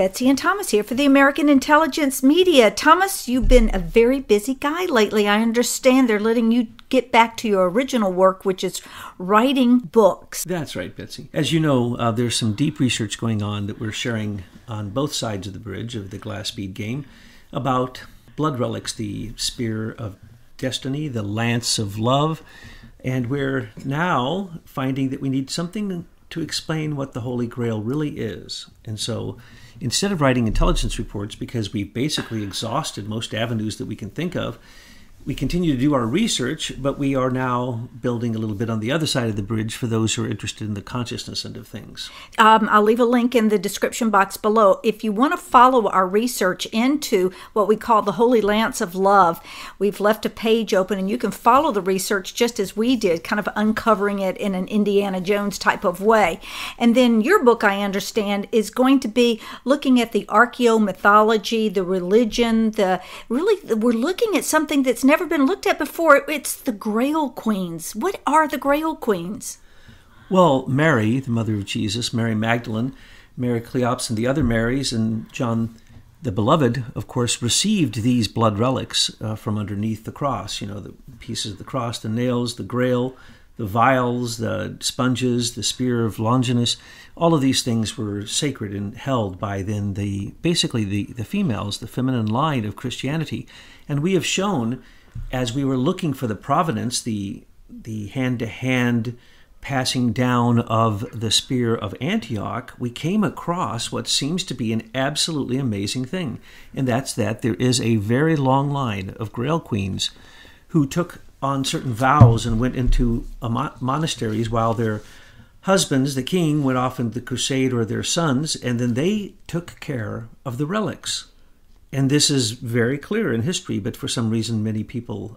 Betsy and Thomas here for the American Intelligence Media. Thomas, you've been a very busy guy lately. I understand they're letting you get back to your original work, which is writing books. That's right, Betsy. As you know, there's some deep research going on that we're sharing on both sides of the bridge of the glass bead game about blood relics, the spear of destiny, the lance of love, and we're now finding that we need something to explain what the Holy Grail really is. And so instead of writing intelligence reports, because we've basically exhausted most avenues that we can think of, we continue to do our research, but we are now building a little bit on the other side of the bridge for those who are interested in the consciousness end of things. I'll leave a link in the description box below. If you want to follow our research into what we call the Holy Lance of Love, we've left a page open and you can follow the research just as we did, kind of uncovering it in an Indiana Jones type of way. And then your book, I understand, is going to be looking at the archaeomythology, the religion, we're looking at something that's never been looked at before. It's the Grail Queens. What are the Grail Queens? Well, Mary, the mother of Jesus, Mary Magdalene, Mary Cleopas, and the other Marys, and John the Beloved, of course, received these blood relics from underneath the cross. You know, the pieces of the cross, the nails, the Grail, the vials, the sponges, the spear of Longinus. All of these things were sacred and held by then the females, the feminine line of Christianity. And we have shown, as we were looking for the provenance, the hand-to-hand passing down of the spear of Antioch, we came across what seems to be an absolutely amazing thing. And that's that there is a very long line of Grail Queens who took on certain vows and went into monasteries while their husbands, the king, went off into the crusade, or their sons, and then they took care of the relics. And this is very clear in history, but for some reason many people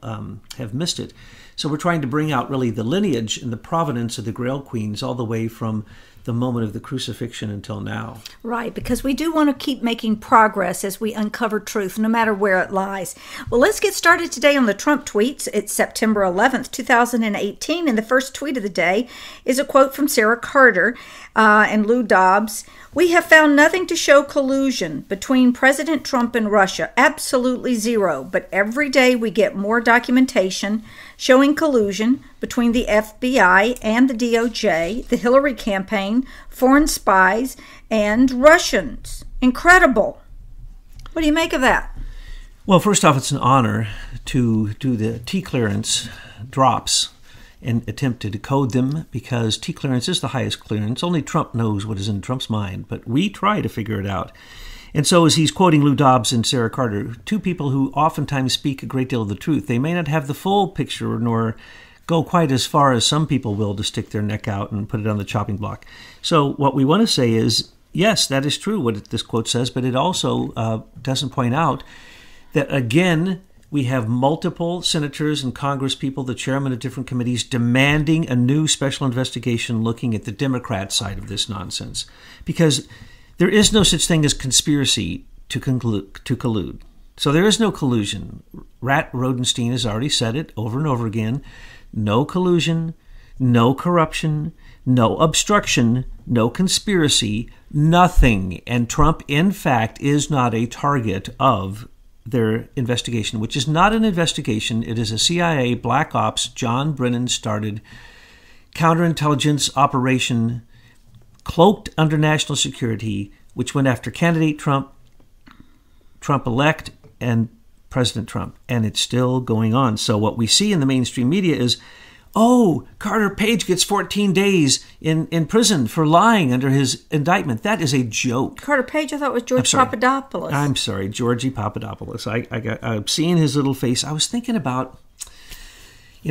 have missed it. So we're trying to bring out really the lineage and the provenance of the Grail Queens all the way from the moment of the crucifixion until now. Right, because we do want to keep making progress as we uncover truth, no matter where it lies. Well, let's get started today on the Trump tweets. It's September 11th, 2018, and the first tweet of the day is a quote from Sarah Carter and Lou Dobbs. "We have found nothing to show collusion between President Trump and Russia. Absolutely zero. But every day we get more documentation showing collusion between the FBI and the DOJ, the Hillary campaign, foreign spies, and Russians. Incredible." What do you make of that? Well, first off, it's an honor to do the T-clearance drops and attempt to decode them, because T-clearance is the highest clearance. Only Trump knows what is in Trump's mind, but we try to figure it out. And so as he's quoting Lou Dobbs and Sarah Carter, two people who oftentimes speak a great deal of the truth, they may not have the full picture nor go quite as far as some people will to stick their neck out and put it on the chopping block. So what we want to say is, yes, that is true what this quote says, but it also doesn't point out that, again, we have multiple senators and Congress people, the chairman of different committees, demanding a new special investigation looking at the Democrat side of this nonsense. Because there is no such thing as conspiracy to collude. So there is no collusion. Rat Rodenstein has already said it over and over again. No collusion, no corruption, no obstruction, no conspiracy, nothing. And Trump, in fact, is not a target of their investigation, which is not an investigation. It is a CIA black ops, John Brennan started counterintelligence operation cloaked under national security, which went after candidate Trump, Trump-elect, and President Trump. And it's still going on. So what we see in the mainstream media is, oh, Carter Page gets 14 daes in prison for lying under his indictment. That is a joke. Carter Page, I thought was George Papadopoulos. I'm sorry, Georgie Papadopoulos. I'm seeing his little face. I was thinking about,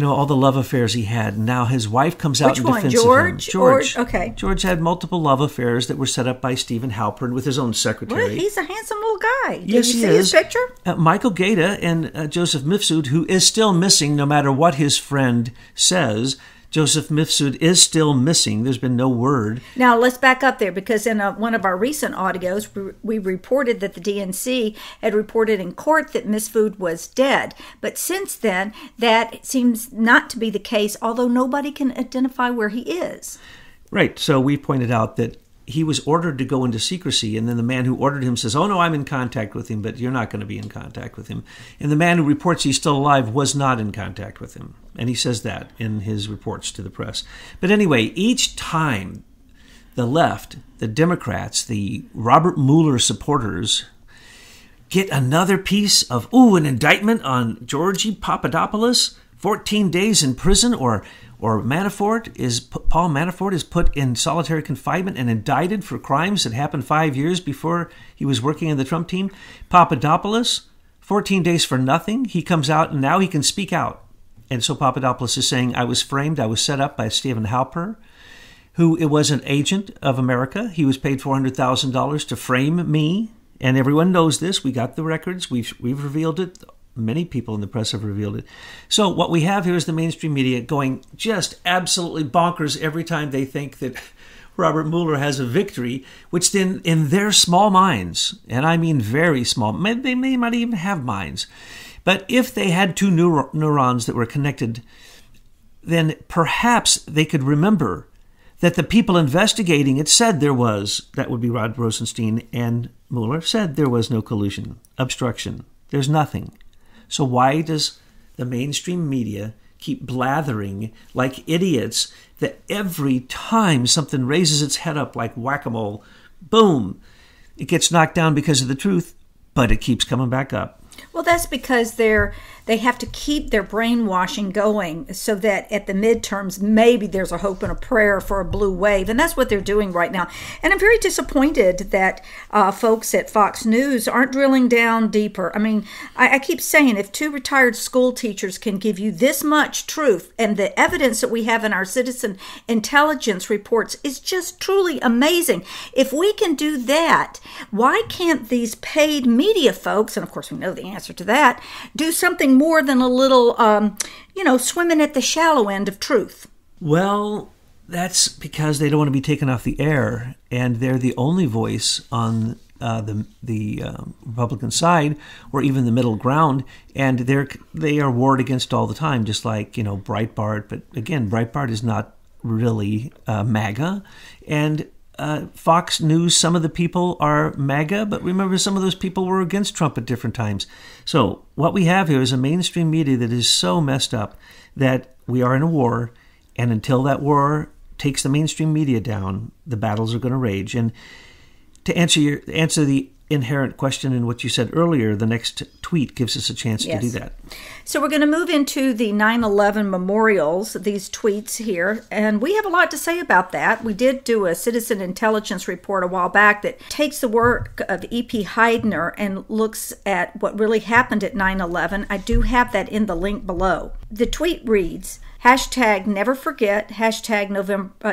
all the love affairs he had. Now his wife comes out in defense of him. George. Okay. George had multiple love affairs that were set up by Stephen Halpern with his own secretary. Well, he's a handsome little guy. Did Yes, you see his picture? Michael Gaeta and Joseph Mifsud, who is still missing no matter what his friend says. Joseph Mifsud is still missing. There's been no word. Now, let's back up there, because in one of our recent audios, we reported that the DNC had reported in court that Mifsud was dead. But since then, that seems not to be the case, although nobody can identify where he is. Right. So we pointed out that he was ordered to go into secrecy, and then the man who ordered him says, oh no, I'm in contact with him, but you're not going to be in contact with him. And the man who reports he's still alive was not in contact with him. And he says that in his reports to the press. But anyway, each time the left, the Democrats, the Robert Mueller supporters get another piece of, an indictment on Georgie Papadopoulos, 14 days in prison, or Paul Manafort is put in solitary confinement and indicted for crimes that happened 5 years before he was working in the Trump team. Papadopoulos, 14 days for nothing. He comes out and now he can speak out. And so Papadopoulos is saying, I was framed, I was set up by Stephen Halper, who was an agent of America. He was paid $400,000 to frame me. And everyone knows this. We got the records. We've revealed it. Many people in the press have revealed it. So what we have here is the mainstream media going just absolutely bonkers every time they think that Robert Mueller has a victory, which then in their small minds, and I mean very small, they may not even have minds, but if they had two neurons that were connected, then perhaps they could remember that the people investigating it said there was, that would be Rod Rosenstein and Mueller, said there was no collusion, obstruction. There's nothing. So why does the mainstream media keep blathering like idiots that every time something raises its head up like whack-a-mole, boom, it gets knocked down because of the truth, but it keeps coming back up? Well, that's because they have to keep their brainwashing going so that at the midterms, maybe there's a hope and a prayer for a blue wave. And that's what they're doing right now. And I'm very disappointed that folks at Fox News aren't drilling down deeper. I mean, I keep saying if two retired school teachers can give you this much truth, and the evidence that we have in our citizen intelligence reports is just truly amazing. If we can do that, why can't these paid media folks, and of course we know the answer to that, do something more than a little, swimming at the shallow end of truth? Well, that's because they don't want to be taken off the air, and they're the only voice on the Republican side, or even the middle ground, and they are warred against all the time, just like Breitbart. But again, Breitbart is not really MAGA, and Fox News, some of the people are MAGA, but remember, some of those people were against Trump at different times. So what we have here is a mainstream media that is so messed up that we are in a war, and until that war takes the mainstream media down, the battles are going to rage. And to answer the inherent question in what you said earlier, the next tweet gives us a chance to do that. So we're going to move into the 9/11 memorials, these tweets here, and we have a lot to say about that. We did do a citizen intelligence report a while back that takes the work of E.P. Heidner and looks at what really happened at 9/11. I do have that in the link below. The tweet reads, #NeverForget,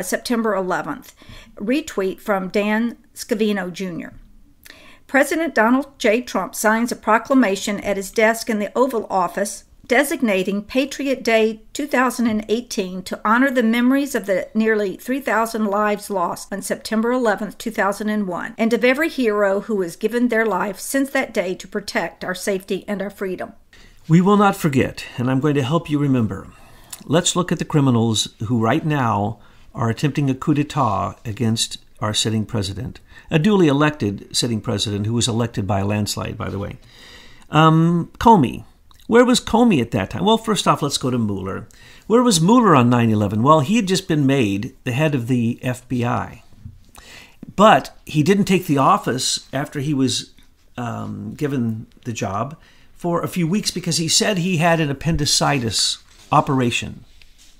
September 11th. Retweet from Dan Scavino Jr. President Donald J. Trump signs a proclamation at his desk in the Oval Office designating Patriot Day 2018 to honor the memories of the nearly 3,000 lives lost on September 11, 2001, and of every hero who has given their life since that day to protect our safety and our freedom. We will not forget, and I'm going to help you remember. Let's look at the criminals who right now are attempting a coup d'etat against our sitting president, a duly elected sitting president who was elected by a landslide, by the way. Comey. Where was Comey at that time? Well, first off, let's go to Mueller. Where was Mueller on 9/11? Well, he had just been made the head of the FBI. But he didn't take the office after he was given the job for a few weeks because he said he had an appendicitis operation.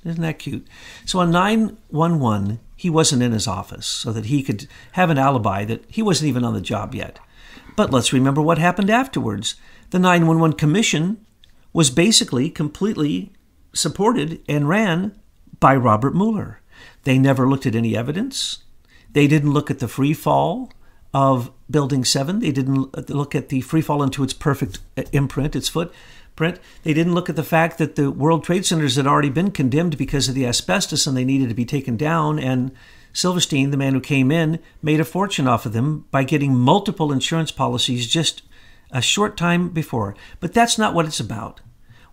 Isn't that cute? So on 9/11, he wasn't in his office so that he could have an alibi that he wasn't even on the job yet. But let's remember what happened afterwards. The 9/11 Commission was basically completely supported and ran by Robert Mueller. They never looked at any evidence. They didn't look at the free fall of Building 7. They didn't look at the free fall into its perfect imprint, its footprint. They didn't look at the fact that the World Trade Centers had already been condemned because of the asbestos and they needed to be taken down. And Silverstein, the man who came in, made a fortune off of them by getting multiple insurance policies just a short time before. But that's not what it's about.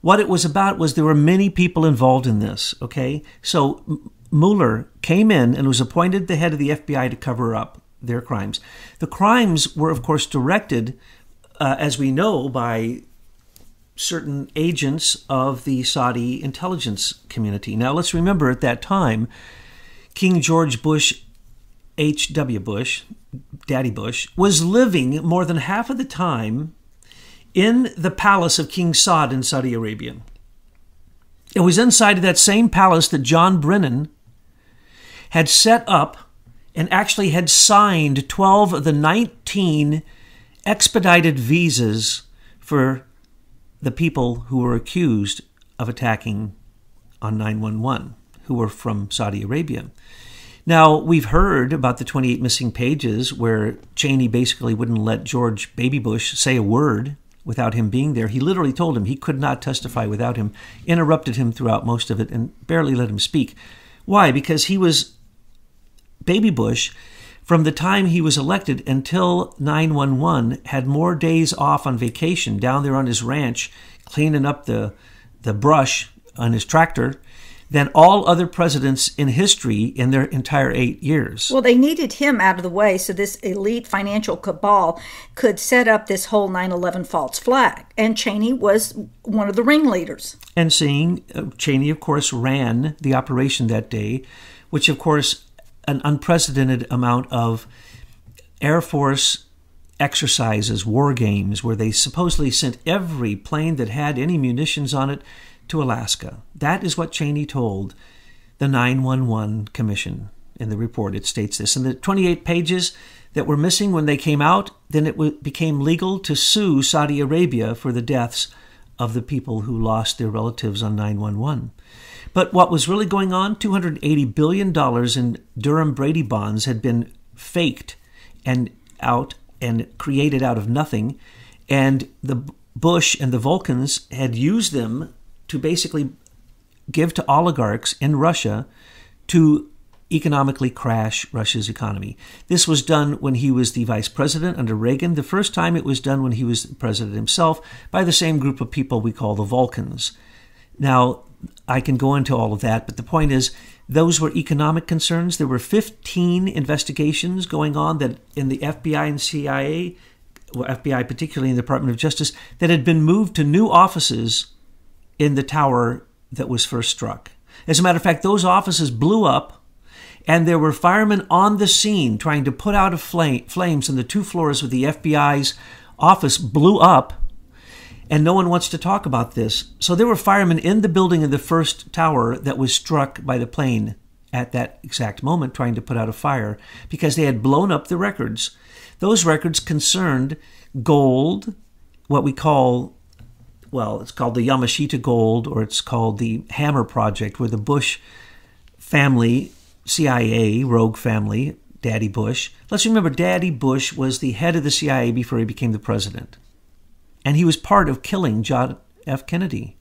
What it was about was there were many people involved in this, okay? So Mueller came in and was appointed the head of the FBI to cover up their crimes. The crimes were, of course, directed, as we know, by certain agents of the Saudi intelligence community. Now, let's remember at that time, King George Bush, H.W. Bush, Daddy Bush, was living more than half of the time in the palace of King Saud in Saudi Arabia. It was inside of that same palace that John Brennan had set up and actually had signed 12 of the 19 expedited visas for the people who were accused of attacking on 9/11, who were from Saudi Arabia. Now, we've heard about the 28 missing pages where Cheney basically wouldn't let George Baby Bush say a word without him being there. He literally told him he could not testify without him, interrupted him throughout most of it, and barely let him speak. Why? Because he was Baby Bush, from the time he was elected until 9/11, had more days off on vacation down there on his ranch, cleaning up the brush on his tractor, than all other presidents in history in their entire 8 years. Well, they needed him out of the way so this elite financial cabal could set up this whole 9/11 false flag. And Cheney was one of the ringleaders. And Cheney, of course, ran the operation that day, which, of course, an unprecedented amount of Air Force exercises, war games, where they supposedly sent every plane that had any munitions on it to Alaska. That is what Cheney told the 9/11 Commission in the report. It states this. And the 28 pages that were missing when they came out, then it became legal to sue Saudi Arabia for the deaths of the people who lost their relatives on 9/11. But what was really going on, $280 billion in Durham Brady bonds had been faked and created out of nothing. And the Bush and the Vulcans had used them to basically give to oligarchs in Russia to economically crash Russia's economy. This was done when he was the vice president under Reagan. The first time it was done when he was president himself by the same group of people we call the Vulcans. Now, I can go into all of that, but the point is, those were economic concerns. There were 15 investigations going on that in the FBI and CIA, well, FBI particularly in the Department of Justice, that had been moved to new offices in the tower that was first struck. As a matter of fact, those offices blew up, and there were firemen on the scene trying to put out flames, and the 2 floors of the FBI's office blew up, and no one wants to talk about this. So there were firemen in the building in the first tower that was struck by the plane at that exact moment trying to put out a fire because they had blown up the records. Those records concerned gold, what we call, well, it's called the Yamashita gold, or it's called the Hammer Project, where the Bush family, CIA, rogue family, Daddy Bush. Let's remember, Daddy Bush was the head of the CIA before he became the president. And he was part of killing John F. Kennedy.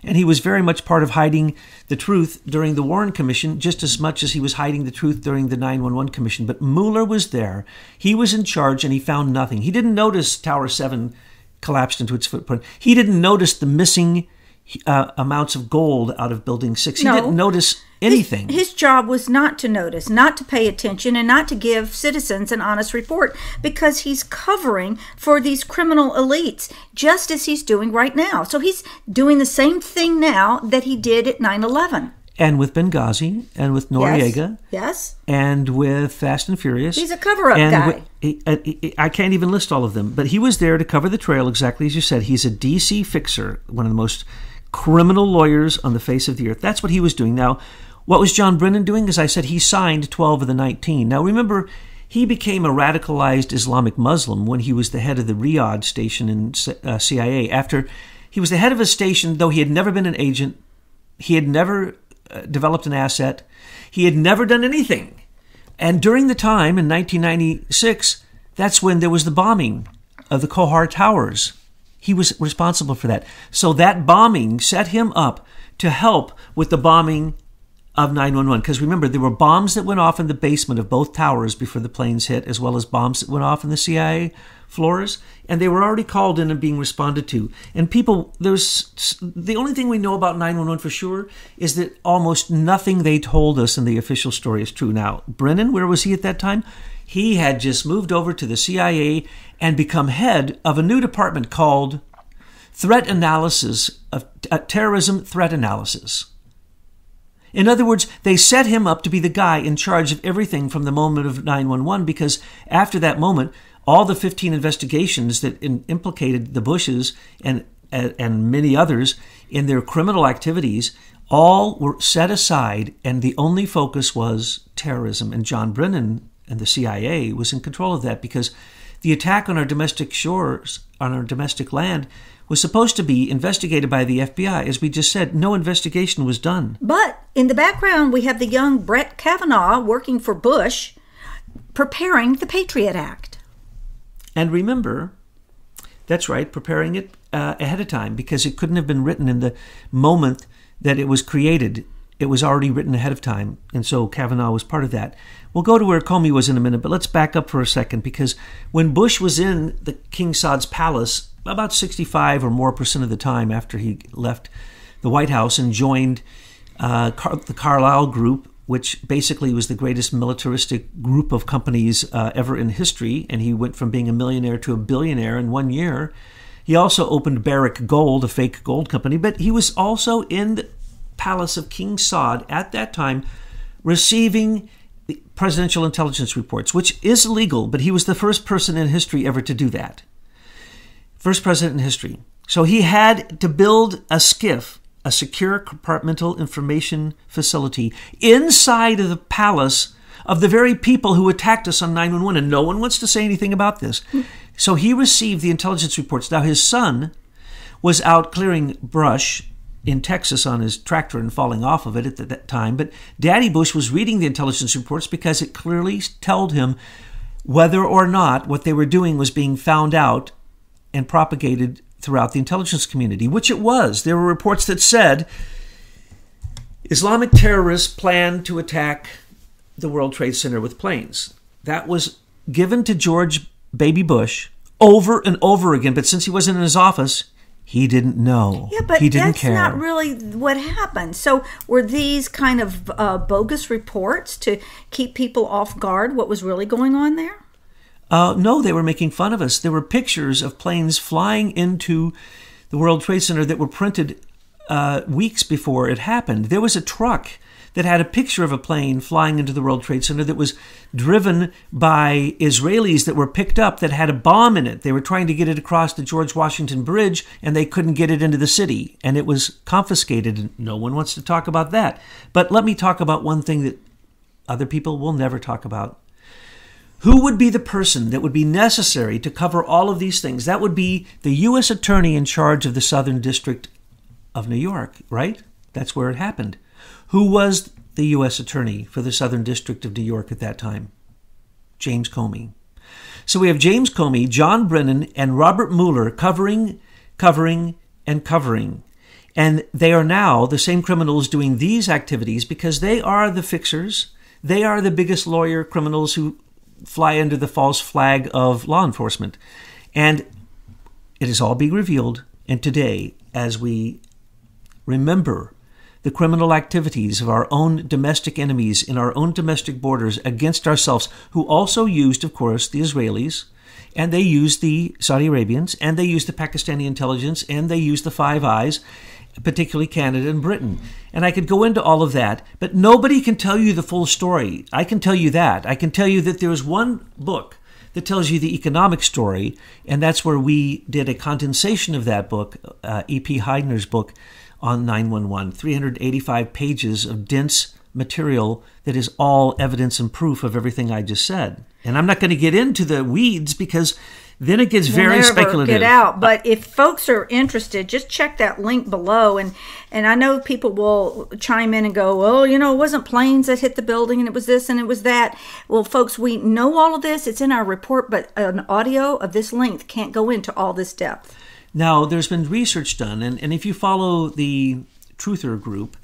And he was very much part of hiding the truth during the Warren Commission, just as much as he was hiding the truth during the 9/11 Commission. But Mueller was there. He was in charge, and he found nothing. He didn't notice Tower 7 collapsed into its footprint. He didn't notice the missing amounts of gold out of Building 6. He didn't notice anything. His job was not to notice, not to pay attention, and not to give citizens an honest report, because he's covering for these criminal elites, just as he's doing right now. So he's doing the same thing now that he did at 9/11. And with Benghazi, and with Noriega, yes, and with Fast and Furious. He's a cover-up guy. I can't even list all of them, but he was there to cover the trail, exactly as you said. He's a DC fixer, one of the most criminal lawyers on the face of the earth. That's what he was doing. Now, what was John Brennan doing? As I said, he signed 12 of the 19. Now, remember, he became a radicalized Islamic Muslim when he was the head of the Riyadh station in CIA. After he was the head of a station, though he had never been an agent, he had never developed an asset, he had never done anything. And during the time, in 1996, that's when there was the bombing of the Kohar Towers. He was responsible for that. So that bombing set him up to help with the bombing of 9/11. Because remember, there were bombs that went off in the basement of both towers before the planes hit, as well as bombs that went off in the CIA floors, and they were already called in and being responded to. And people, the only thing we know about 911 for sure is that almost nothing they told us in the official story is true. Now, Brennan, where was he at that time? He had just moved over to the CIA and become head of a new department called Threat Analysis, of Terrorism Threat Analysis. In other words, they set him up to be the guy in charge of everything from the moment of 911, because after that moment, all the 15 investigations that implicated the Bushes and many others in their criminal activities all were set aside, and the only focus was terrorism. And John Brennan and the CIA was in control of that, because the attack on our domestic shores, on our domestic land, was supposed to be investigated by the FBI. As we just said, no investigation was done. But in the background, we have the young Brett Kavanaugh working for Bush, preparing the Patriot Act. And remember, that's right, preparing it ahead of time, because it couldn't have been written in the moment that it was created. It was already written ahead of time, and so Kavanaugh was part of that. We'll go to where Comey was in a minute, but let's back up for a second, because when Bush was in the King Saud's palace, about 65% or more of the time after he left the White House and joined the Carlyle Group, which basically was the greatest militaristic group of companies ever in history, and he went from being a millionaire to a billionaire in 1 year. He also opened Barrick Gold, a fake gold company, but he was also in the palace of King Saud at that time receiving the presidential intelligence reports, which is illegal, but he was the first person in history ever to do that. First president in history. So he had to build a SCIF, a secure compartmental information facility, inside of the palace of the very people who attacked us on 9/11, and no one wants to say anything about this. So he received the intelligence reports. Now his son was out clearing brush in Texas on his tractor and falling off of it at that time, but Daddy Bush was reading the intelligence reports because it clearly told him whether or not what they were doing was being found out and propagated throughout the intelligence community, which it was. There were reports that said Islamic terrorists planned to attack the World Trade Center with planes. That was given to George Baby Bush over and over again, but since he wasn't in his office, he didn't know. Yeah, but he didn't that's care. Not really what happened. So were these kind of bogus reports to keep people off guard what was really going on there? No, they were making fun of us. There were pictures of planes flying into the World Trade Center that were printed weeks before it happened. There was a truck that had a picture of a plane flying into the World Trade Center that was driven by Israelis that were picked up that had a bomb in it. They were trying to get it across the George Washington Bridge, and they couldn't get it into the city, and it was confiscated, and no one wants to talk about that. But let me talk about one thing that other people will never talk about. Who would be the person that would be necessary to cover all of these things? That would be the U.S. Attorney in charge of the Southern District of New York, right? That's where it happened. Who was the U.S. Attorney for the Southern District of New York at that time? James Comey. So we have James Comey, John Brennan, and Robert Mueller covering. And they are now the same criminals doing these activities because they are the fixers. They are the biggest lawyer criminals who fly under the false flag of law enforcement. And it is all being revealed. And today, as we remember the criminal activities of our own domestic enemies in our own domestic borders against ourselves, who also used, of course, the Israelis, and they used the Saudi Arabians, and they used the Pakistani intelligence, and they used the Five Eyes, particularly Canada and Britain. And I could go into all of that, but nobody can tell you the full story. I can tell you that. I can tell you that there's one book that tells you the economic story, and that's where we did a condensation of that book, E.P. Heidner's book on 911, 385 pages of dense material that is all evidence and proof of everything I just said. And I'm not going to get into the weeds because then it gets very speculative. Get out. But if folks are interested, just check that link below. And I know people will chime in and go, well, it wasn't planes that hit the building and it was this and it was that. Well, folks, we know all of this. It's in our report, but an audio of this length can't go into all this depth. Now, there's been research done, and if you follow the Truther group,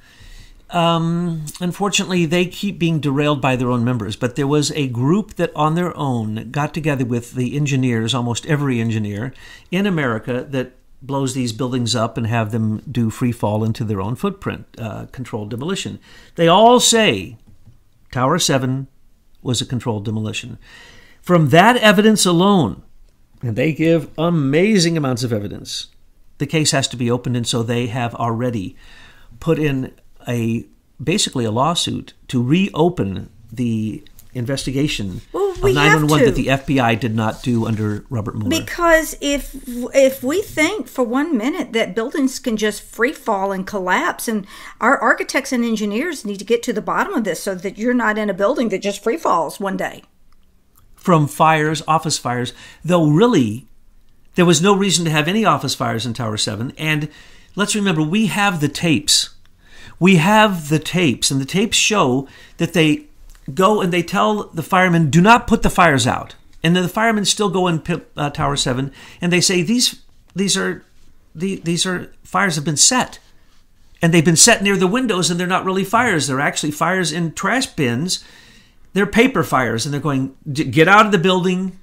unfortunately, they keep being derailed by their own members. But there was a group that on their own got together with the engineers, almost every engineer in America, that blows these buildings up and have them do free fall into their own footprint, controlled demolition. They all say Tower 7 was a controlled demolition. From that evidence alone, and they give amazing amounts of evidence, the case has to be opened, and so they have already put in basically a lawsuit to reopen the investigation of 911 that the FBI did not do under Robert Mueller. Because if we think for 1 minute that buildings can just free fall and collapse, and our architects and engineers need to get to the bottom of this so that you're not in a building that just free falls one day. From fires, office fires, though really there was no reason to have any office fires in Tower 7. And let's remember, we have the tapes. We have the tapes, and the tapes show that they go and they tell the firemen, do not put the fires out. And then the firemen still go in Tower 7, and they say these are fires have been set. And they've been set near the windows, and they're not really fires. They're actually fires in trash bins. They're paper fires, and they're going, get out of the building.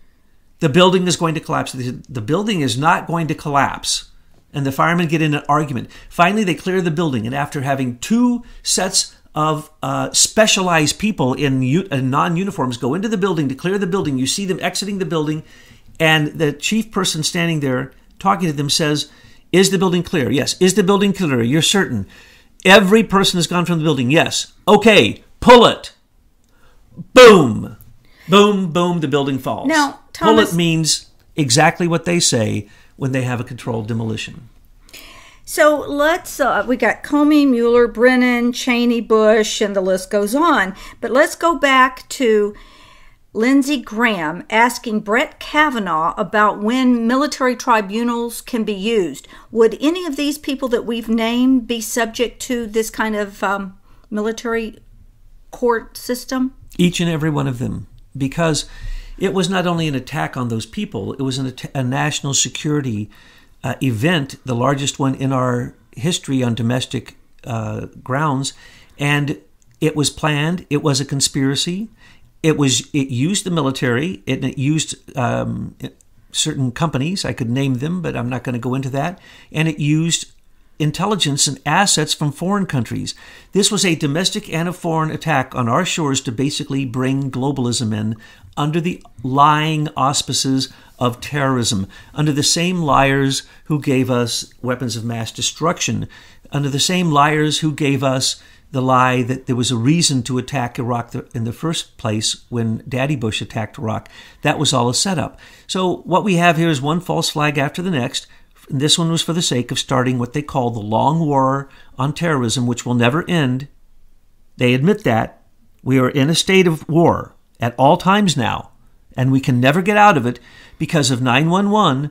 The building is going to collapse. The building is not going to collapse. And the firemen get in an argument. Finally, they clear the building, and after having 2 sets of specialized people in non-uniforms go into the building to clear the building, you see them exiting the building, and the chief person standing there talking to them says, is the building clear? Yes. Is the building clear? You're certain? Every person has gone from the building. Yes. Okay, pull it. Boom. Boom, boom, the building falls. Now, Thomas, pull it means exactly what they say when they have a controlled demolition. So let's, we got Comey, Mueller, Brennan, Cheney, Bush, and the list goes on. But let's go back to Lindsey Graham asking Brett Kavanaugh about when military tribunals can be used. Would any of these people that we've named be subject to this kind of military court system? Each and every one of them, because it was not only an attack on those people, it was a national security event, the largest one in our history on domestic grounds, and it was planned. It was a conspiracy. It used the military. It used certain companies. I could name them, but I'm not going to go into that. And it used intelligence and assets from foreign countries. This was a domestic and a foreign attack on our shores to basically bring globalism in under the lying auspices of terrorism, under the same liars who gave us weapons of mass destruction, under the same liars who gave us the lie that there was a reason to attack Iraq in the first place when Daddy Bush attacked Iraq. That was all a setup. So what we have here is one false flag after the next. This one was for the sake of starting what they call the long war on terrorism, which will never end. They admit that. We are in a state of war at all times now, and we can never get out of it because of 911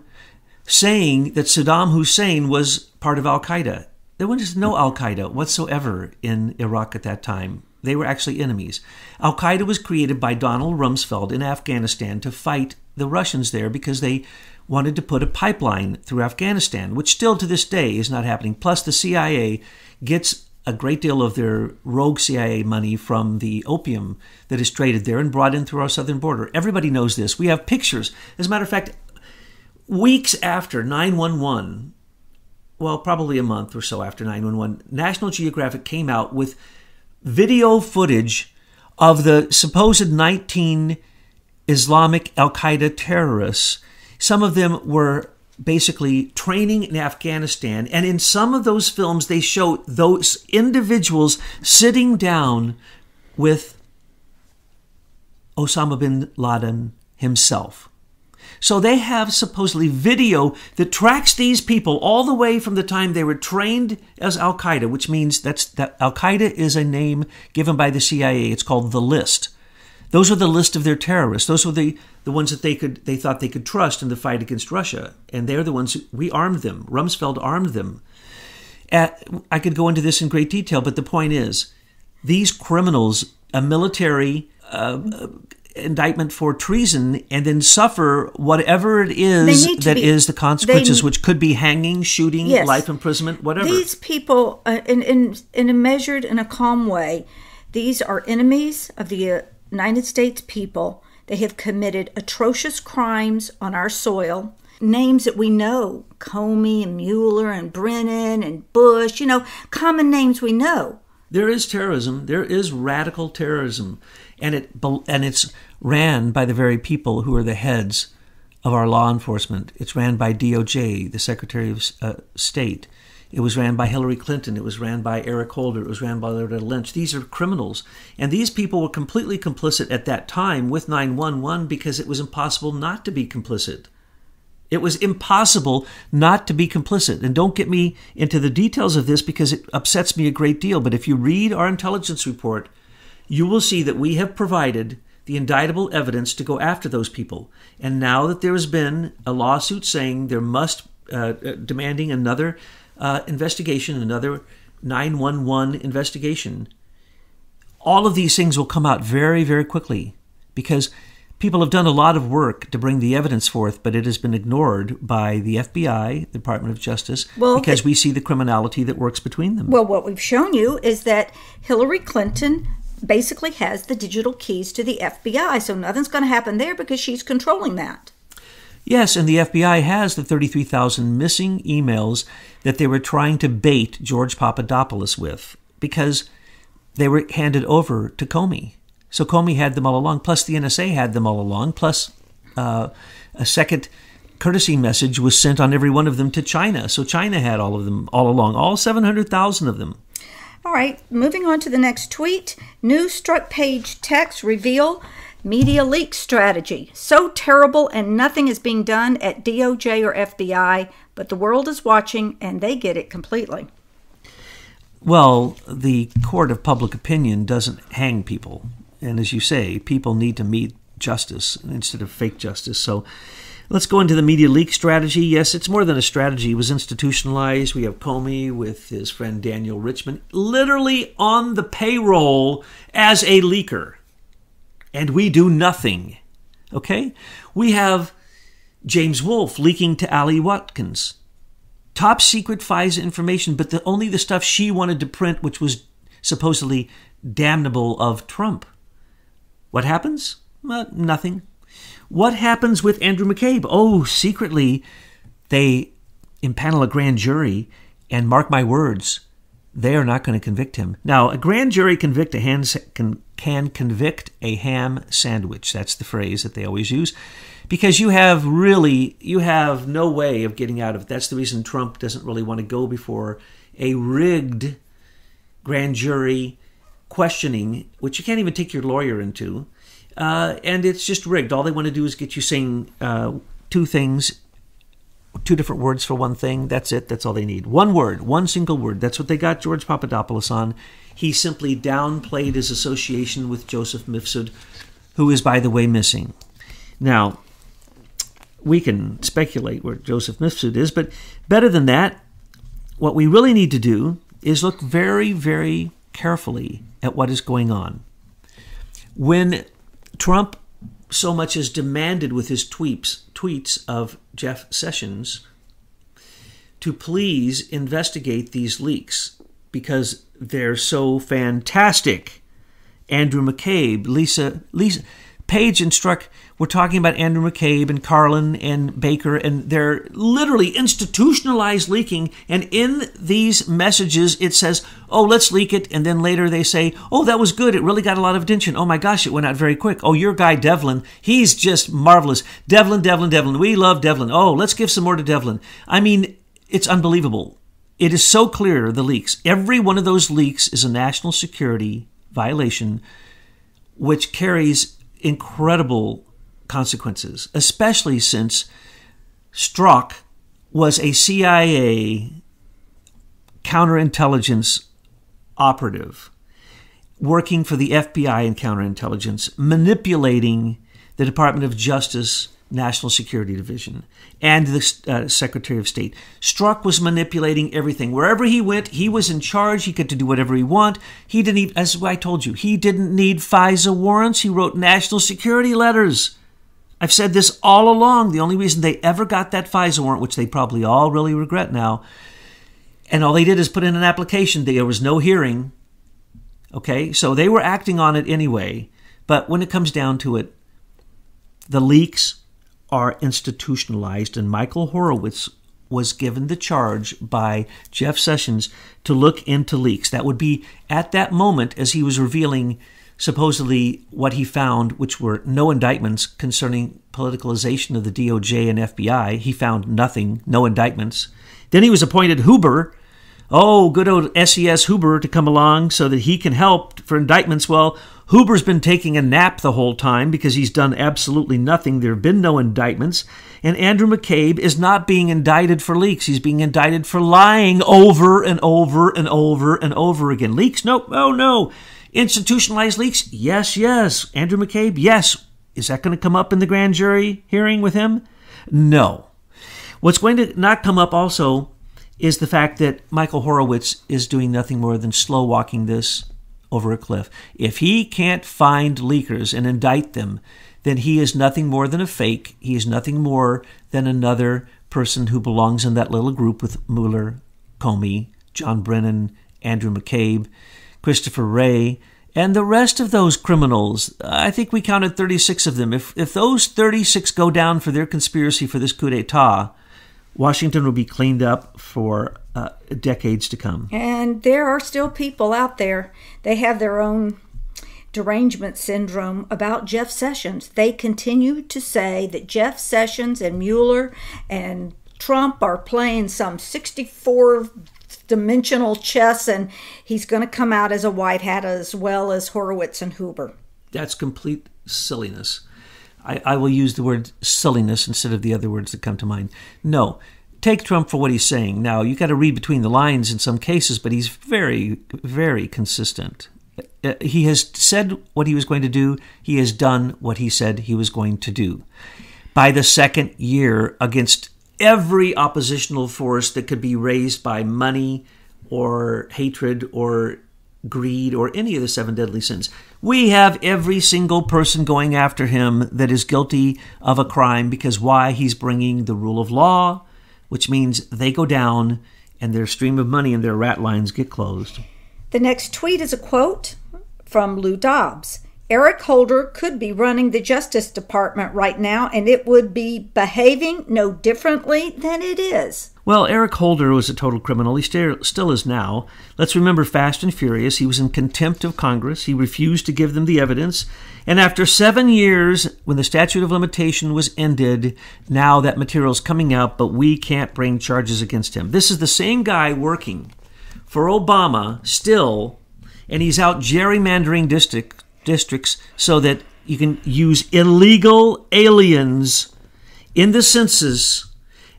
saying that Saddam Hussein was part of Al-Qaeda. There was no Al-Qaeda whatsoever in Iraq at that time. They were actually enemies. Al-Qaeda was created by Donald Rumsfeld in Afghanistan to fight the Russians there because they wanted to put a pipeline through Afghanistan, which still to this day is not happening. Plus, the CIA gets a great deal of their rogue CIA money from the opium that is traded there and brought in through our southern border. Everybody knows this. We have pictures. As a matter of fact, weeks after 911, well, probably a month or so after 911, National Geographic came out with video footage of the supposed 19 Islamic Al-Qaeda terrorists. Some of them were basically training in Afghanistan, and in some of those films they show those individuals sitting down with Osama bin Laden himself. So they have supposedly video that tracks these people all the way from the time they were trained as Al-Qaeda, which means that Al-Qaeda is a name given by the CIA. It's called the List. Those are the list of their terrorists. Those were the ones that they thought they could trust in the fight against Russia. And they're the ones we armed them. Rumsfeld armed them. I could go into this in great detail, but the point is, these criminals, a military indictment for treason and then suffer whatever it is that is the consequences, which could be hanging, shooting, life imprisonment, whatever. These people, in a measured and a calm way, these are enemies of the United States people. They have committed atrocious crimes on our soil. Names that we know, Comey and Mueller and Brennan and Bush, common names we know. There is terrorism. There is radical terrorism. And it's ran by the very people who are the heads of our law enforcement. It's ran by DOJ, the Secretary of State. It was ran by Hillary Clinton. It was ran by Eric Holder. It was ran by Loretta Lynch. These are criminals. And these people were completely complicit at that time with 911 because it was impossible not to be complicit. It was impossible not to be complicit. And don't get me into the details of this because it upsets me a great deal. But if you read our intelligence report, you will see that we have provided the indictable evidence to go after those people. And now that there has been a lawsuit saying there must, demanding another investigation, another 911 investigation, all of these things will come out very, very quickly because people have done a lot of work to bring the evidence forth, but it has been ignored by the FBI, the Department of Justice, because we see the criminality that works between them. Well, what we've shown you is that Hillary Clinton basically has the digital keys to the FBI, so nothing's going to happen there because she's controlling that. Yes, and the FBI has the 33,000 missing emails that they were trying to bait George Papadopoulos with because they were handed over to Comey. So Comey had them all along, plus the NSA had them all along, plus a second courtesy message was sent on every one of them to China. So China had all of them all along, all 700,000 of them. All right, moving on to the next tweet. New struck page text reveal media leak strategy. So terrible and nothing is being done at DOJ or FBI, but the world is watching and they get it completely. Well, the court of public opinion doesn't hang people. And as you say, people need to meet justice instead of fake justice. So let's go into the media leak strategy. Yes, it's more than a strategy. It was institutionalized. We have Comey with his friend Daniel Richman literally on the payroll as a leaker. And we do nothing. Okay? We have James Wolfe leaking to Ali Watkins. Top secret FISA information, but only the stuff she wanted to print, which was supposedly damnable of Trump. What happens? Nothing. What happens with Andrew McCabe? Oh, secretly, they impanel a grand jury, and mark my words, they are not going to convict him. Now, a grand jury can convict a ham sandwich. That's the phrase that they always use, because you have no way of getting out of it. That's the reason Trump doesn't really want to go before a rigged grand jury questioning, which you can't even take your lawyer into, and it's just rigged. All they want to do is get you saying two things, two different words for one thing. That's it. That's all they need. One word, one single word. That's what they got George Papadopoulos on. He simply downplayed his association with Joseph Mifsud, who is, by the way, missing. Now, we can speculate where Joseph Mifsud is, but better than that, what we really need to do is look very, very carefully at what is going on. When Trump so much as demanded with his tweets of Jeff Sessions to please investigate these leaks because they're so fantastic. Andrew McCabe, Lisa Page and Strzok were talking about Andrew McCabe and Carlin and Baker, and they're literally institutionalized leaking. And in these messages, it says, oh, let's leak it. And then later they say, oh, that was good. It really got a lot of attention. Oh, my gosh, it went out very quick. Oh, your guy, Devlin, he's just marvelous. Devlin. We love Devlin. Oh, let's give some more to Devlin. I mean, it's unbelievable. It is so clear, the leaks. Every one of those leaks is a national security violation, which carries incredible consequences, especially since Strzok was a CIA counterintelligence operative working for the FBI and counterintelligence, manipulating the Department of Justice National Security Division and the Secretary of State. Strzok was manipulating everything. Wherever he went, he was in charge. He could do whatever he wanted. He didn't even, as I told you, he didn't need FISA warrants. He wrote national security letters. I've said this all along. The only reason they ever got that FISA warrant, which they probably all really regret now, and all they did is put in an application. There was no hearing. Okay, so they were acting on it anyway. But when it comes down to it, the leaks are institutionalized, and Michael Horowitz was given the charge by Jeff Sessions to look into leaks. That would be at that moment as he was revealing supposedly what he found, which were no indictments concerning politicalization of the DOJ and FBI. He found nothing, no indictments. Then he was appointed Huber, good old SES Huber, to come along so that he can help for indictments. Well, Huber's been taking a nap the whole time because he's done absolutely nothing. There have been no indictments. And Andrew McCabe is not being indicted for leaks. He's being indicted for lying over and over and over and over again. Leaks? Nope. Oh, no. Institutionalized leaks? Yes, yes. Andrew McCabe? Yes. Is that going to come up in the grand jury hearing with him? No. What's going to not come up also is the fact that Michael Horowitz is doing nothing more than slow walking this over a cliff. If he can't find leakers and indict them, then he is nothing more than a fake. He is nothing more than another person who belongs in that little group with Mueller, Comey, John Brennan, Andrew McCabe, Christopher Wray, and the rest of those criminals. I think we counted 36 of them. If those 36 go down for their conspiracy for this coup d'etat, Washington will be cleaned up for decades to come. And there are still people out there. They have their own derangement syndrome about Jeff Sessions. They continue to say that Jeff Sessions and Mueller and Trump are playing some 64-dimensional chess, and he's going to come out as a white hat as well as Horowitz and Huber. That's complete silliness. I will use the word silliness instead of the other words that come to mind. No, take Trump for what he's saying. Now, you got to read between the lines in some cases, but he's very, very consistent. He has said what he was going to do. He has done what he said he was going to do. By the second year, against every oppositional force that could be raised by money or hatred or greed or any of the seven deadly sins, we have every single person going after him that is guilty of a crime. Because why? He's bringing the rule of law, which means they go down and their stream of money and their rat lines get closed. The next tweet is a quote from Lou Dobbs. Eric Holder could be running the Justice Department right now, and it would be behaving no differently than it is. Well, Eric Holder was a total criminal. He still is now. Let's remember Fast and Furious. He was in contempt of Congress. He refused to give them the evidence. And after 7 years, when the statute of limitation was ended, now that material's coming out, but we can't bring charges against him. This is the same guy working for Obama still, and he's out gerrymandering districts so that you can use illegal aliens in the census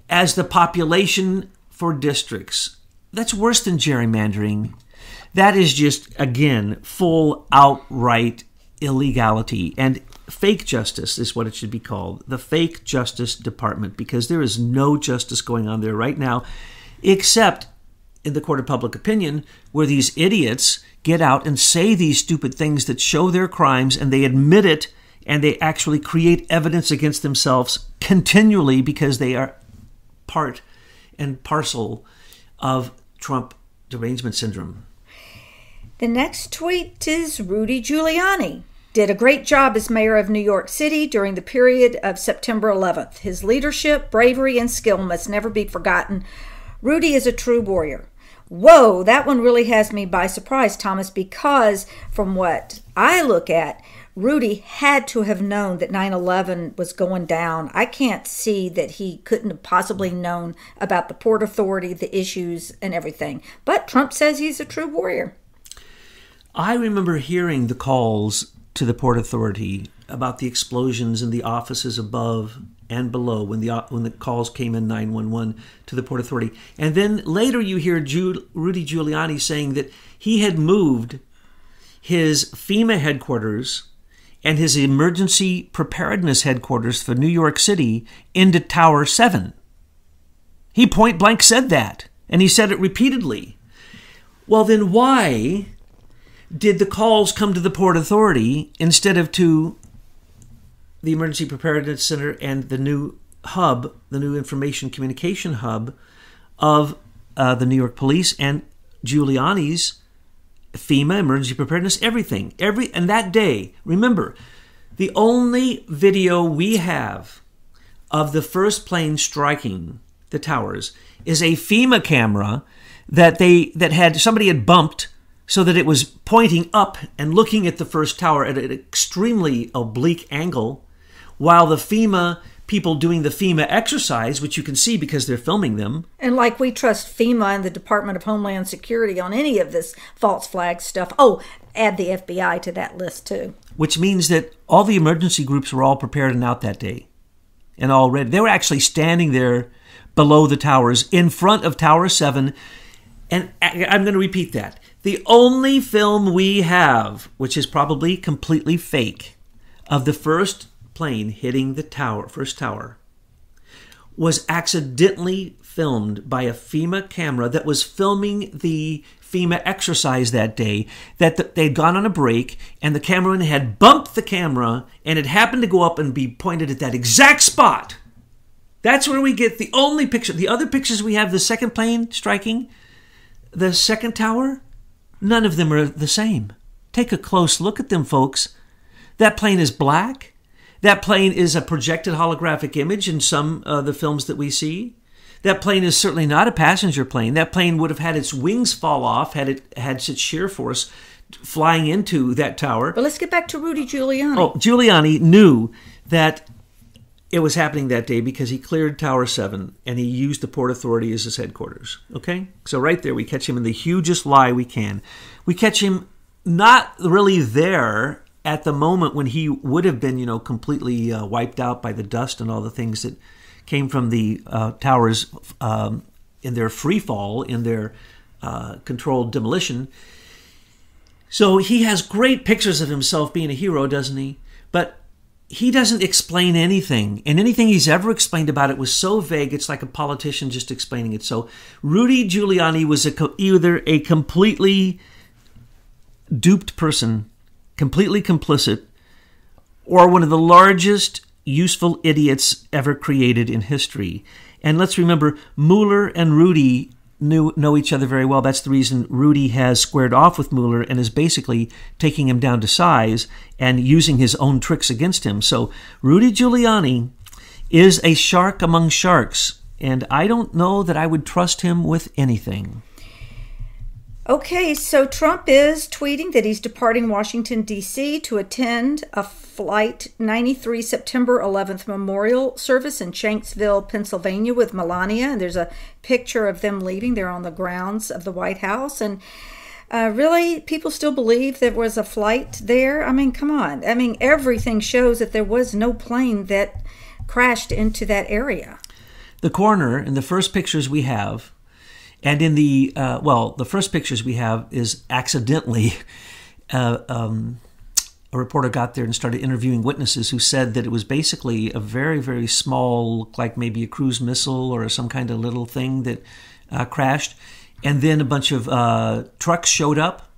as the population for districts. That's worse than gerrymandering. That is just, again, full outright illegality. And fake justice is what it should be called. The fake Justice Department, because there is no justice going on there right now, except in the court of public opinion, where these idiots get out and say these stupid things that show their crimes, and they admit it, and they actually create evidence against themselves continually because they are part and parcel of Trump derangement syndrome. The next tweet is Rudy Giuliani. Did a great job as mayor of New York City during the period of September 11th. His leadership, bravery, and skill must never be forgotten. Rudy is a true warrior. Whoa, that one really has me by surprise, Thomas, because from what I look at, Rudy had to have known that 9/11 was going down. I can't see that he couldn't have possibly known about the Port Authority, the issues, and everything. But Trump says he's a true warrior. I remember hearing the calls to the Port Authority about the explosions in the offices above and below when the calls came in 911 to the Port Authority. And then later you hear Rudy Giuliani saying that he had moved his FEMA headquarters and his emergency preparedness headquarters for New York City into Tower 7. He point blank said that, and he said it repeatedly. Well, then why did the calls come to the Port Authority instead of to the Emergency Preparedness Center and the new hub, the new information communication hub of the New York Police and Giuliani's FEMA, emergency preparedness, everything. And that day, remember, the only video we have of the first plane striking the towers is a FEMA camera that somebody had bumped so that it was pointing up and looking at the first tower at an extremely oblique angle, while the FEMA people doing the FEMA exercise, which you can see because they're filming them. And like we trust FEMA and the Department of Homeland Security on any of this false flag stuff. Oh, add the FBI to that list too. Which means that all the emergency groups were all prepared and out that day. And all ready. They were actually standing there below the towers in front of Tower 7. And I'm going to repeat that. The only film we have, which is probably completely fake, of the first plane hitting the first tower, was accidentally filmed by a FEMA camera that was filming the FEMA exercise that day, that they'd gone on a break, and the cameraman had bumped the camera, and it happened to go up and be pointed at that exact spot. That's where we get the only picture. The other pictures we have, the second plane striking the second tower, none of them are the same. Take a close look at them, folks. That plane is black. That plane is a projected holographic image in some of the films that we see. That plane is certainly not a passenger plane. That plane would have had its wings fall off had it had such shear force flying into that tower. But let's get back to Rudy Giuliani. Oh, Giuliani knew that it was happening that day because he cleared Tower 7 and he used the Port Authority as his headquarters. Okay? So right there, we catch him in the hugest lie we can. We catch him not really there at the moment when he would have been, completely wiped out by the dust and all the things that came from the towers in their free fall, in their controlled demolition. So he has great pictures of himself being a hero, doesn't he? But he doesn't explain anything. And anything he's ever explained about it was so vague, it's like a politician just explaining it. So Rudy Giuliani was either a completely duped person, completely complicit, or one of the largest useful idiots ever created in history. And let's remember, Mueller and Rudy know each other very well. That's the reason Rudy has squared off with Mueller and is basically taking him down to size and using his own tricks against him. So Rudy Giuliani is a shark among sharks, and I don't know that I would trust him with anything. Okay, so Trump is tweeting that he's departing Washington, D.C. to attend a Flight 93 September 11th memorial service in Shanksville, Pennsylvania with Melania. And there's a picture of them leaving. They're on the grounds of the White House. And really, people still believe there was a flight there? I mean, come on. I mean, everything shows that there was no plane that crashed into that area. The coroner, in the first pictures we have, and in the first pictures we have is accidentally a reporter got there and started interviewing witnesses who said that it was basically a very, very small, looked like maybe a cruise missile or some kind of little thing that crashed. And then a bunch of trucks showed up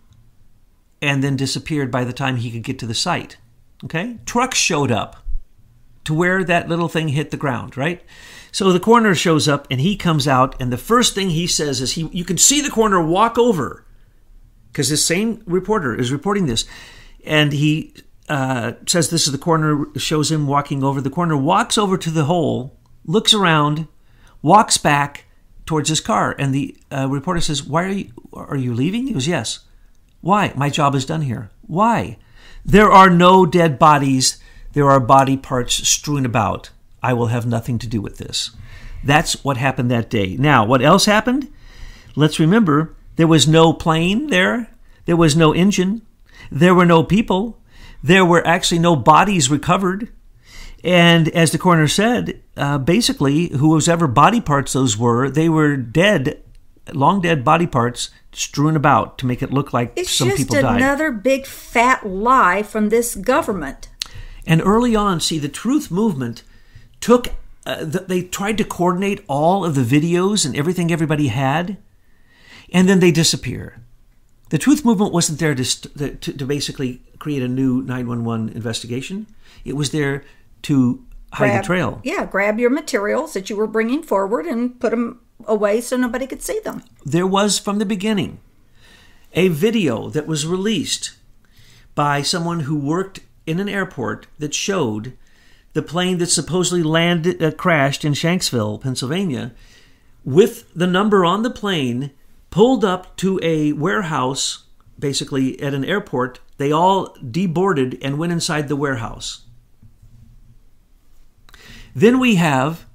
and then disappeared by the time he could get to the site. Okay? Trucks showed up to where that little thing hit the ground, right? So the coroner shows up and he comes out, and the first thing he says is you can see the coroner walk over, because this same reporter is reporting this, and he says this is the coroner, shows him walking over. The coroner walks over to the hole, looks around, walks back towards his car, and the reporter says, "Why are you leaving?" He goes, "Yes." "Why?" "My job is done here." "Why?" "There are no dead bodies. There are body parts strewn about. I will have nothing to do with this." That's what happened that day. Now, what else happened? Let's remember, there was no plane there. There was no engine. There were no people. There were actually no bodies recovered. And as the coroner said, basically, whoever body parts those were, they were dead, long dead body parts strewn about to make it look like some people died. It's just another big fat lie from this government. And early on, see, the Truth Movement took, they tried to coordinate all of the videos and everything everybody had, and then they disappear. The Truth Movement wasn't there to basically create a new 911 investigation. It was there to hide the trail. Yeah, grab your materials that you were bringing forward and put them away so nobody could see them. There was, from the beginning, a video that was released by someone who worked in an airport that showed the plane that supposedly crashed in Shanksville, Pennsylvania, with the number on the plane pulled up to a warehouse, basically at an airport. They all deboarded and went inside the warehouse. Then we have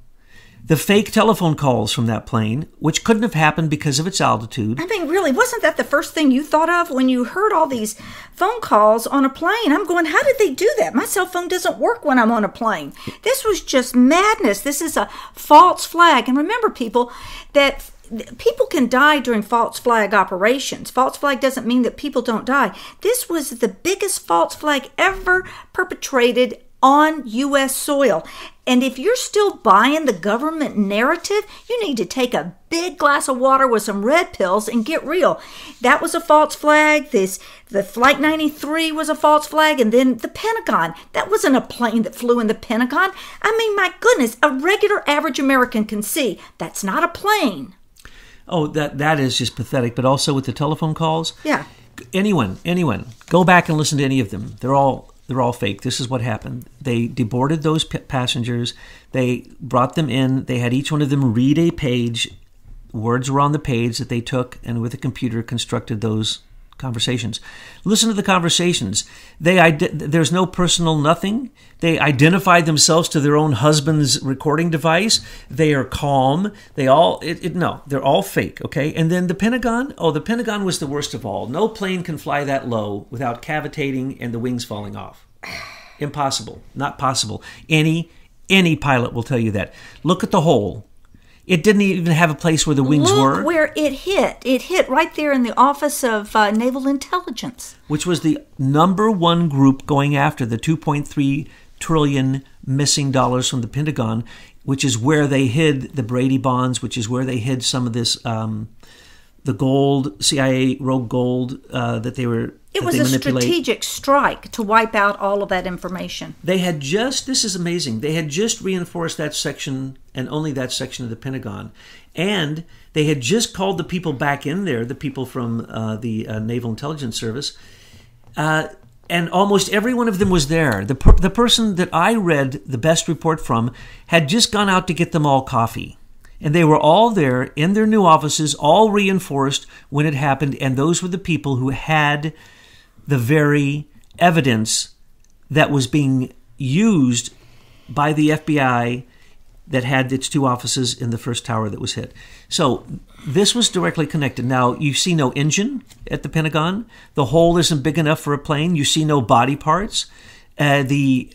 the fake telephone calls from that plane, which couldn't have happened because of its altitude. I mean, really, wasn't that the first thing you thought of when you heard all these phone calls on a plane? I'm going, how did they do that? My cell phone doesn't work when I'm on a plane. This was just madness. This is a false flag. And remember, people, that people can die during false flag operations. False flag doesn't mean that people don't die. This was the biggest false flag ever perpetrated on U.S. soil. And if you're still buying the government narrative, you need to take a big glass of water with some red pills and get real. That was a false flag. The Flight 93 was a false flag. And then the Pentagon. That wasn't a plane that flew in the Pentagon. I mean, my goodness, a regular average American can see that's not a plane. Oh, that is just pathetic. But also with the telephone calls. Yeah. Anyone, go back and listen to any of them. They're all fake. This is what happened. They deboarded those passengers. They brought them in. They had each one of them read a page. Words were on the page that they took, and with a computer constructed those conversations. Listen to the conversations. There's no personal nothing. They identified themselves to their own husband's recording device. They are calm. They're all fake, okay? And then the Pentagon, the Pentagon was the worst of all. No plane can fly that low without cavitating and the wings falling off. Impossible. Not possible. Any pilot will tell you that. Look at the hole. It didn't even have a place where the wings were. Look where it hit. It hit right there in the Office of Naval Intelligence. Which was the number one group going after the $2.3 trillion missing dollars from the Pentagon, which is where they hid the Brady bonds, which is where they hid some of this, the gold, CIA rogue gold that they were It was a strategic strike to wipe out all of that information. They had this is amazing, they had just reinforced that section and only that section of the Pentagon. And they had just called the people back in there, the people from the Naval Intelligence Service, and almost every one of them was there. The person that I read the best report from had just gone out to get them all coffee. And they were all there in their new offices, all reinforced when it happened. And those were the people who had the very evidence that was being used by the FBI that had its two offices in the first tower that was hit. So this was directly connected. Now, you see no engine at the Pentagon. The hole isn't big enough for a plane. You see no body parts. The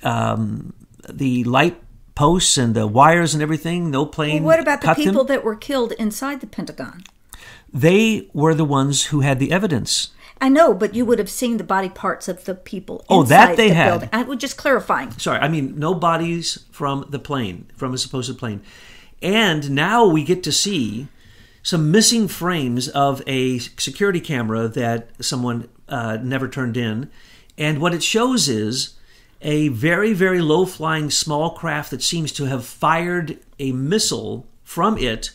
light posts and the wires and everything, no plane. Well, what about the people that were killed inside the Pentagon? They were the ones who had the evidence. I know, but you would have seen the body parts of the people inside that they the had. building. I was just clarifying. Sorry, I mean no bodies from the plane, from a supposed plane. And now we get to see some missing frames of a security camera that someone never turned in. And what it shows is a very, very low-flying small craft that seems to have fired a missile from it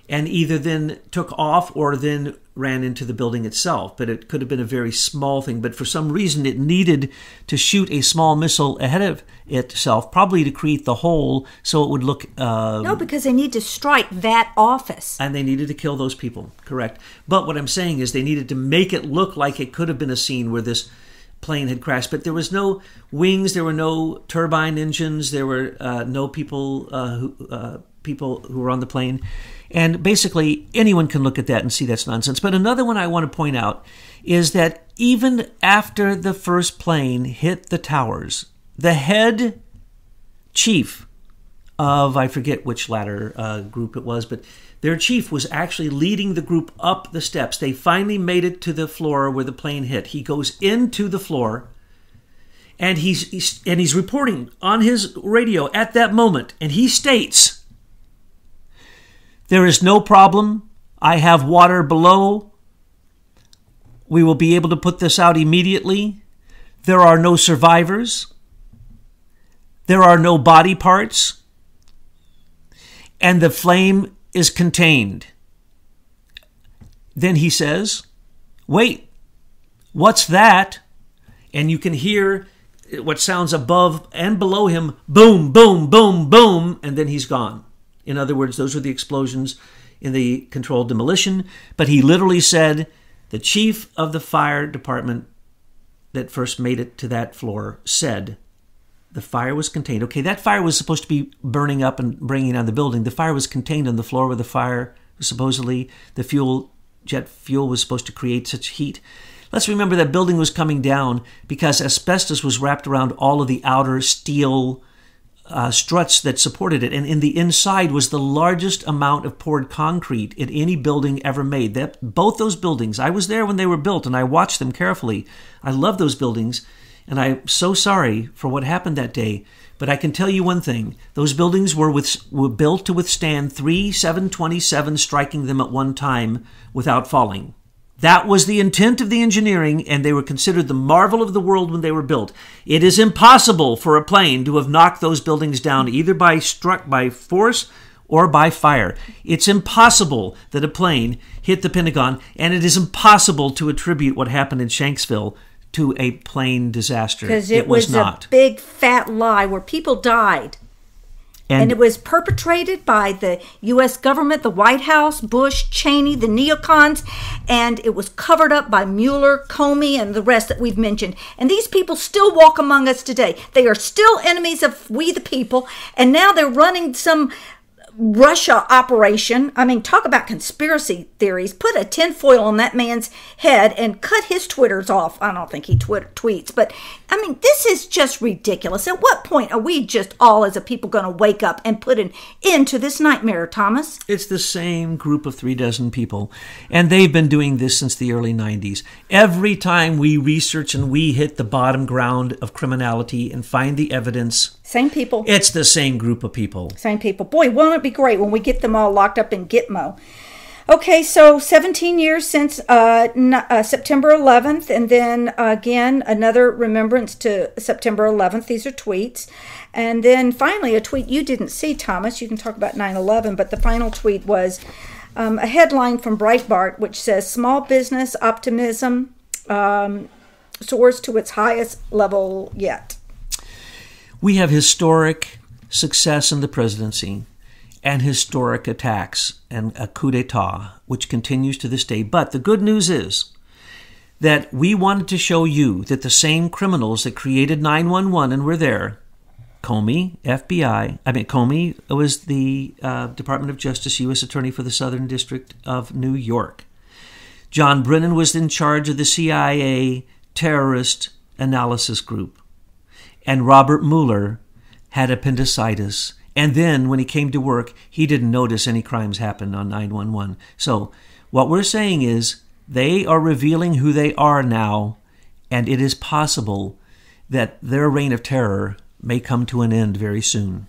and either then took off or then ran into the building itself. But it could have been a very small thing. But for some reason, it needed to shoot a small missile ahead of itself, probably to create the hole so it would look... No, because they need to strike that office. And they needed to kill those people, correct. But what I'm saying is they needed to make it look like it could have been a scene where this plane had crashed. But there was no wings, there were no turbine engines, there were no people who were on the plane. And basically, anyone can look at that and see that's nonsense. But another one I want to point out is that even after the first plane hit the towers, the head chief of, I forget which ladder group it was, but their chief was actually leading the group up the steps. They finally made it to the floor where the plane hit. He goes into the floor, And he's reporting on his radio at that moment, and he states, "There is no problem. I have water below. We will be able to put this out immediately. There are no survivors. There are no body parts. And the flame is contained." Then he says, "Wait, what's that?" And you can hear what sounds above and below him, boom, boom, boom, boom, and then he's gone. In other words, those are the explosions in the controlled demolition. But he literally said, the chief of the fire department that first made it to that floor said the fire was contained. Okay, that fire was supposed to be burning up and bringing down the building. The fire was contained on the floor where the fire, supposedly the jet fuel was supposed to create such heat. Let's remember that building was coming down because asbestos was wrapped around all of the outer steel struts that supported it. And in the inside was the largest amount of poured concrete in any building ever made. Both those buildings, I was there when they were built and I watched them carefully. I love those buildings and I'm so sorry for what happened that day. But I can tell you one thing. Those buildings were built to withstand 3 727 striking them at one time without falling. That was the intent of the engineering, and they were considered the marvel of the world when they were built. It is impossible for a plane to have knocked those buildings down either struck by force or by fire. It's impossible that a plane hit the Pentagon, and it is impossible to attribute what happened in Shanksville to a plane disaster. Because it was not. A big fat lie where people died. And it was perpetrated by the U.S. government, the White House, Bush, Cheney, the neocons, and it was covered up by Mueller, Comey, and the rest that we've mentioned. And these people still walk among us today. They are still enemies of we the people, and now they're running some Russia operation. I mean, talk about conspiracy theories. Put a tinfoil on that man's head and cut his Twitters off. I don't think he tweets, but I mean, this is just ridiculous. At what point are we just all as a people going to wake up and put an end to this nightmare, Thomas? It's the same group of 36 people, and they've been doing this since the early 90s. Every time we research and we hit the bottom ground of criminality and find the evidence, same people. It's the same group of people. Same people. Boy, won't it be great when we get them all locked up in Gitmo? Okay, so 17 years since September 11th, and then again, another remembrance to September 11th. These are tweets. And then finally, a tweet you didn't see, Thomas. You can talk about 9/11, but the final tweet was a headline from Breitbart, which says, "Small business optimism soars to its highest level yet." We have historic success in the presidency and historic attacks and a coup d'etat, which continues to this day. But the good news is that we wanted to show you that the same criminals that created 911 and were there, Comey, Comey was the Department of Justice U.S. Attorney for the Southern District of New York. John Brennan was in charge of the CIA Terrorist Analysis Group. And Robert Mueller had appendicitis. And then when he came to work, he didn't notice any crimes happened on 911. So what we're saying is they are revealing who they are now, and it is possible that their reign of terror may come to an end very soon.